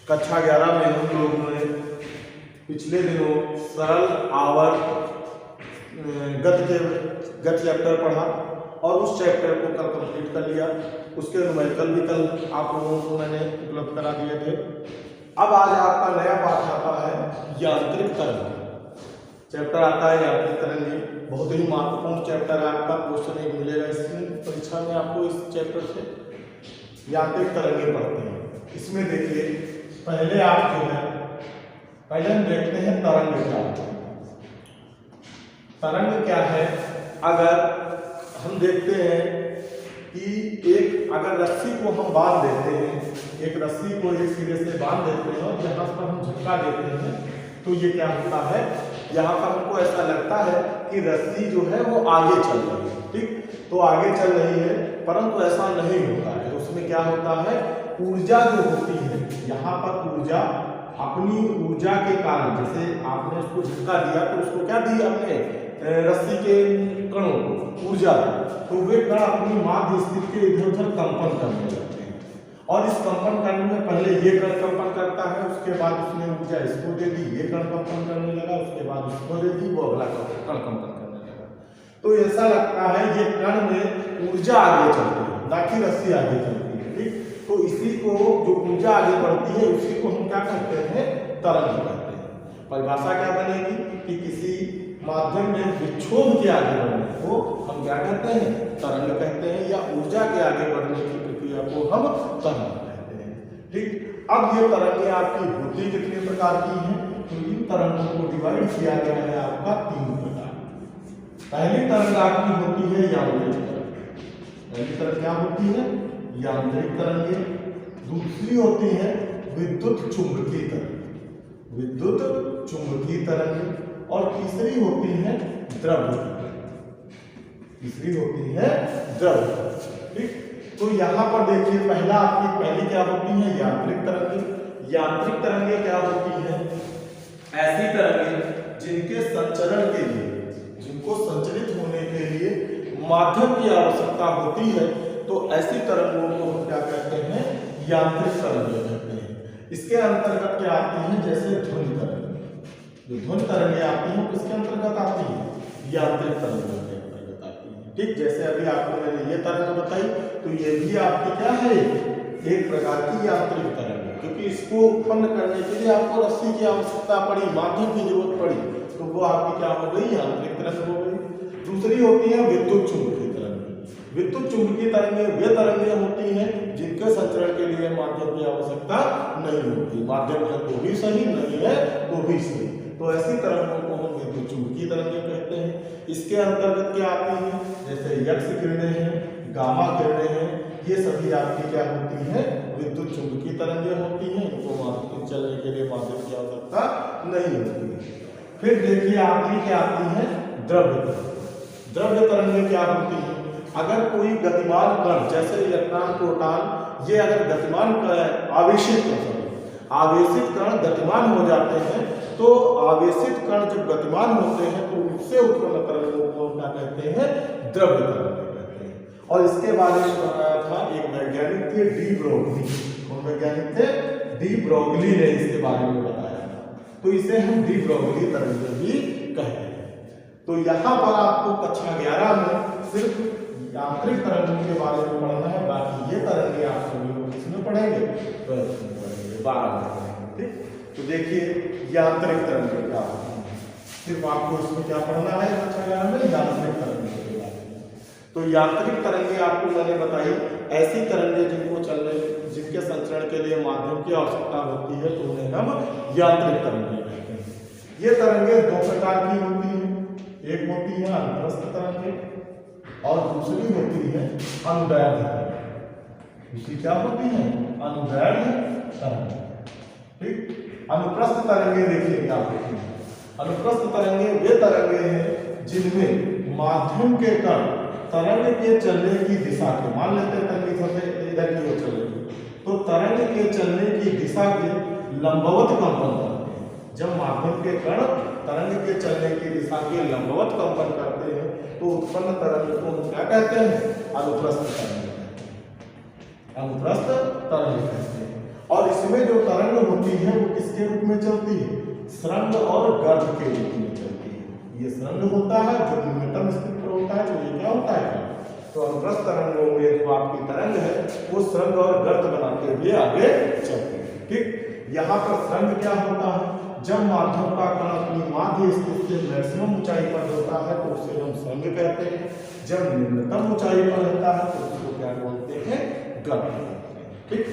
कक्षा 11 में हम लोगों ने पिछले दिनों सरल आवर्त गत चैप्टर पढ़ा और उस चैप्टर को कल कंप्लीट कर लिया। उसके न्यूमेरिकल भी कल आप लोगों को मैंने उपलब्ध करा दिए थे। अब आज आपका नया पाठ आता है यांत्रिक तरंग। चैप्टर आता है यांत्रिक तरंग, बहुत ही महत्वपूर्ण चैप्टर है आपका। क्वेश्चन एक मिलेगा इसमें परीक्षा में आपको इस चैप्टर से। यांत्रिक तरंगें पढ़ते हैं। इसमें देखिए पहले आप जो है पहले हम देखते हैं तरंग क्या है। तरंग क्या है? अगर हम देखते हैं कि अगर रस्सी को हम बांध देते हैं, एक रस्सी को एक सिरे से बांध देते हैं और यहाँ पर हम झटका देते हैं तो ये क्या होता है, यहाँ पर हमको ऐसा लगता है कि रस्सी जो है वो आगे चल रही है। ठीक, तो आगे चल रही है, परंतु ऐसा नहीं होता है। उसमें क्या होता है, ऊर्जा जो होती है, यहाँ पर ऊर्जा अपनी ऊर्जा के कारण, जैसे आपने उसको झटका दिया तो उसको क्या दी आपने, रस्सी के कणों को ऊर्जा, तो वे कण अपनी माध्य स्थिति के इधर उधर कंपन करने लगते हैं। और इस कंपन करने में पहले ये कण कंपन करता है, उसके बाद उसने ऊर्जा इसको दे दी, ये कण कंपन करने लगा, उसके बाद उसको दे दी, वो अगला कण कंपन करने लगा। तो ऐसा लगता है ये कण में ऊर्जा आगे चलती है, ना कि रस्सी आगे चलती है। ठीक, तो इसी को जो ऊर्जा आगे बढ़ती है उसी को हम क्या कहते हैं, तरंग कहते हैं। परिभाषा क्या बनेगी कि किसी माध्यम में विक्षोभ के आगे बढ़ने को हम क्या कहते हैं, तरंग कहते हैं, या ऊर्जा के आगे बढ़ने की प्रक्रिया को हम तरंग कहते हैं। ठीक, अब ये तरंगें आपकी होती कितने प्रकार की हैं, तो इन तरंगों को डिवाइड किया गया है आपका 3 प्रकार। पहली तरंग आपकी होती है यांत्रिक तरंग। पहली तरंग क्या होती है, यांत्रिक तरंगें। दूसरी होती है विद्युत चुंबकीय तरंग, विद्युत चुंबकीय तरंग। और तीसरी होती है द्रव्य तरंग, तीसरी होती है द्रव्य। ठीक, तो यहाँ पर देखिए पहला आपकी पहली क्या होती है, यांत्रिक तरंगें। यांत्रिक तरंगें क्या होती हैं, ऐसी तरंगें जिनके संचरण के लिए, जिनको संचरित होने के लिए माध्यम की आवश्यकता होती है, तो ऐसी तरंगों को हम क्या कहते हैं, यांत्रिक तरंगें कहते हैं। इसके अंतर्गत क्या आती हैं, जैसे ध्वनि तरंग, जो ध्वनि तरंगें आती हैं किसके अंतर्गत आती हैं, यांत्रिक तरंगों के अंतर्गत आती हैं। ठीक, जैसे अभी आपको मैंने ये तरंग बताई, तो ये भी आपकी क्या है, एक प्रकार की यांत्रिक तरंग है, क्योंकि इसको उत्पन्न करने के लिए आपको रस्सी की आवश्यकता पड़ी, माध्यम की जरूरत पड़ी, तो वो आपकी क्या हो गई, यांत्रिक तरंग हो गई। दूसरी होती है विद्युत चुंबकीय तरंग। विद्युत चुंबकीय तरंगें वे तरंगें होती हैं जिनके संचरण के लिए माध्यम की आवश्यकता नहीं होती, माध्यम है तो भी सही, नहीं है तो भी सही, तो ऐसी तरंगों को हम विद्युत चुंबकीय तरंगें कहते हैं। इसके अंतर्गत क्या आती हैं, जैसे यक्स किरणें हैं, गामा किरणें हैं, ये सभी आपकी क्या होती हैं, विद्युत चुंबकीय तरंगें होती हैं। इनको माध्यम चलने के लिए माध्यम की आवश्यकता नहीं होती। फिर देखिए आखिरी क्या आती है, द्रव्य तरंग। द्रव्य तरंगें क्या होती हैं, अगर कोई गतिमान कण जैसे इलेक्ट्रॉन, प्रोटॉन, ये अगर गतिमान आवेशित कण गतिमान हो जाते हैं, तो आवेशित कण जब गतिमान होते हैं तो उससे उत्पन्न तरंगों को क्या कहते हैं, द्रव्य तरंगें कहते हैं। और इसके बारे में बताया था एक वैज्ञानिक थे, डी ब्रोगली। कौन वैज्ञानिक थे, डी ब्रोगली ने इसके बारे में बताया था, तो इसे हम डी ब्रोगली तरंगें भी कहते हैं। तो यहाँ पर आपको कक्षा 11 में सिर्फ यांत्रिक तरंगों के बारे में पढ़ना है, बाकी ये तरंगें आप सभी लोग इसमें पढ़ेंगे, तो इसमें पढ़ेंगे 12 में पढ़ेंगे। ठीक, तो देखिए यांत्रिक तरंगें क्या होती हैं, सिर्फ आपको इसमें क्या पढ़ना है कक्षा 11 में, यांत्रिक तरंगें के बारे में। तो यांत्रिक तरंगें आपको मैंने बताई, ऐसी तरंगें जिनके संचरण के लिए माध्यम की आवश्यकता होती है, तो उन्हें हम यांत्रिक तरंगें कहते हैं। ये तरंगें 2 प्रकार की होती हैं, एक होती है अनुप्रस्थ तरंगें और दूसरी होती है अनुदैर्ध्य तरंग। दूसरी क्या होती है, अनुदैर्ध्य तरंग। ठीक, अनुप्रस्थ तरंगें देखिए क्या होती हैं, अनुप्रस्थ तरंगें वे तरंगें हैं जिनमें माध्यम के कण तरंग के चलने की दिशा के, मान लेते हैं तरंग इधर की ओर चलेगी, तो तरंग के चलने की दिशा के लंबवत कंपन करते हैं। जब माध्यम के कण तरंग के चलने की दिशा के लंबवत कंपन करते हैं, तो उत्पन्न तरंग को हम क्या कहते हैं, अनुप्रस्थ तरंग, अनुप्रस्थ तरंग कहते हैं। और इसमें जो तरंग होती है वो किसके रूप में चलती है? सरंग और गर्त के रूप में चलती है। ये सरंग होता है जो न्यूनतम स्थिति पर होता है, तो ये क्या होता है? तो अनुप्रस्थ तरंगों में जो आपकी तरंग है वो सरंग और गर्त बनाते हुए आगे चलती है। ठीक, यहाँ पर सरंग क्या होता है? जब माध्यम का कण अपनी माध्य स्थिति से मैक्सिमम ऊंचाई पर होता है तो उसे हम सरंग कहते हैं। जब न्यूनतम ऊंचाई पर रहता है तो उसको क्या बोलते हैं? गर्त कहते हैं। ठीक,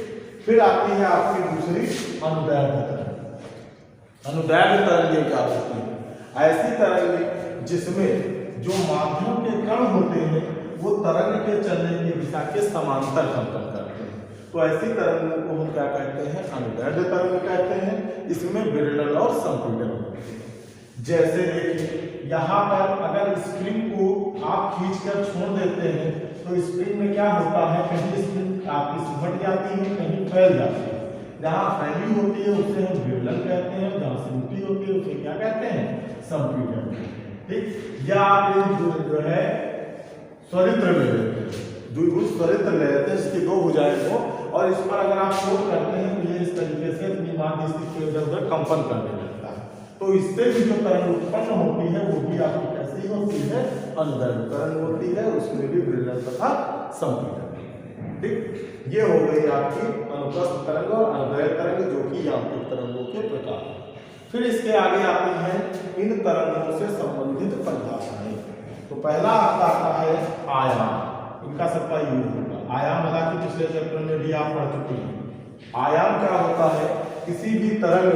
फिर आती है आपकी दूसरी अनुदैर्ध्य तरंग। अनुदैर्ध्य तरंगें क्या होती है? ऐसी तरंगें जिसमें जो माध्यम के कण होते हैं वो तरंग के चलने की दिशा के समांतर कंपन करते हैं। तो ऐसी तरंगों को हम क्या कहते हैं? अनुदैर्ध्य तरंग कहते हैं। इसमें विरलन और संपीड़न होते हैं। जैसे देखिए यहाँ पर अगर स्प्रिंग को आप खींचकर छोड़ देते हैं तो स्प्रिंग में क्या होता है? कहीं स्प्रिंग आपकी सिमट जाती है, कहीं फैल जाती है। जहाँ फैली होती है उसे हम विरलन कहते हैं, जहाँ सिमटी होती है उसे क्या कहते हैं? संपीड़न। ठीक, या आप जो है स्वरित्र ले लेते हैं, द्विभुज स्वरित्र ले लेते हैं, इसकी दो भुजाएं हो और इस पर अगर आप शोध करते हैं तो ये इस तरीके से अपनी माध्य स्थिति के इधर उधर कंपन करने लगता है। तो इससे भी जो तरंग उत्पन्न होती है वो भी आपकी कैसी होती है? अनुदैर्ध्य तरंग होती है, उसमें भी विरलन तथा संपीड़न। ठीक, ये हो गई आपकी अनुप्रस्थ तरंग और अनुदैर्ध्य तरंग जो कि यांत्रिक तरंगों के प्रकार। फिर इसके आगे आती है इन तरंगों से संबंधित परिभाषाएं। तो पहला आपका आता है आयाम। इनका सबका यूज होगा। आयाम हालांकि पिछले चैप्टर में भी आप पढ़ चुके हैं। आयाम क्या होता है? किसी भी तरंग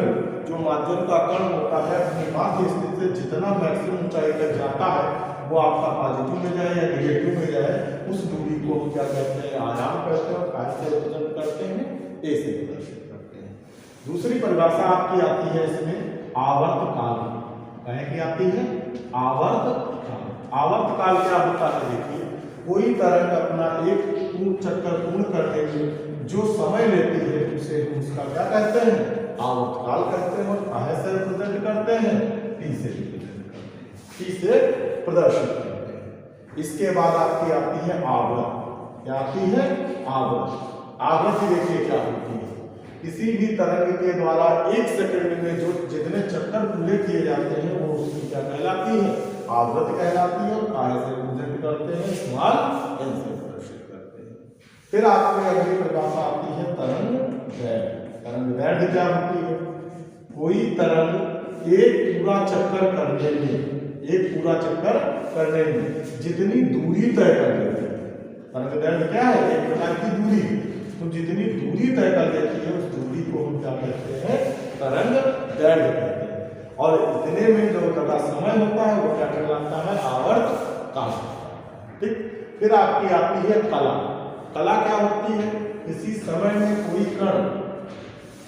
जो माध्यम का कण होता है अपनी माध्य स्थिति से जितना मैक्सिमम ऊंचाई तक जाता है वो आपका पॉजिटिव में जाए या नेगेटिव में जाए, उस दूरी को हम क्या कहते हैं? आयाम कहते हैं। और काय से रिप्रेजेंट करते हैं? ए से प्रदर्शित करते हैं। दूसरी परिभाषा आपकी आती है इसमें आवर्त काल। क्या आती है? आवर्त काल। आवर्त काल क्या होता है? देखिए कोई तरंग अपना एक पूर्ण चक्कर पूर्ण करने में जो समय लेती है उसे हम उसका क्या कहते हैं? आवर्त काल कहते हैं। और काय से रिप्रेजेंट करते हैं? टी से रिप्रेजेंट करते हैं, टी से प्रदर्शित करते हैं। इसके बाद आपकी आती है आवृत्ति। क्या आती है? आवृत्ति। आवृत्ति देखिए क्या होती है? किसी भी तरंग के द्वारा 1 सेकंड में जो जितने चक्कर पूरे किए जाते हैं वो उसकी क्या कहलाती है? आवृत्ति कहलाती है। और काय से रिप्रेजेंट करते हैं? स्मॉल एन से प्रदर्शित करते हैं। फिर आपको अगली परिभाषा आती है तरंग दैर्ध्य। तरंग दैर्ध्य क्या होती है? कोई तरंग एक पूरा चक्कर करने में जितनी दूरी तय कर देती है। तरंग दैर्ध्य क्या है? एक प्रकार की दूरी। तो जितनी दूरी तय कर देती है उस दूरी को हम क्या कहते हैं? तरंग दैर्ध्य कहते हैं। और इतने में जो लगा समय होता है वो क्या कहलाता है? आवर्त काल। ठीक, फिर आपकी आती है कला। कला क्या होती है? किसी समय में कोई कण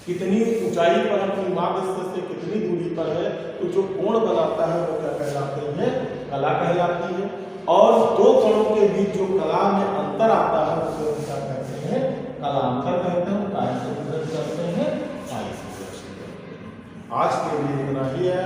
कितनी ऊंचाई पर अपनी माध्य स्थिति से कितनी दूरी पर है तो जो कोण बनाता है वो क्या कहलाते हैं? कला कहलाती है। और दो कणों के बीच जो कला में अंतर आता है उसे हम क्या कहते हैं? कलांतर कहते हैं। काय से प्रदर्शित करते हैं? काय से प्रदर्शित करते हैं। आज के लिए इतना ही है।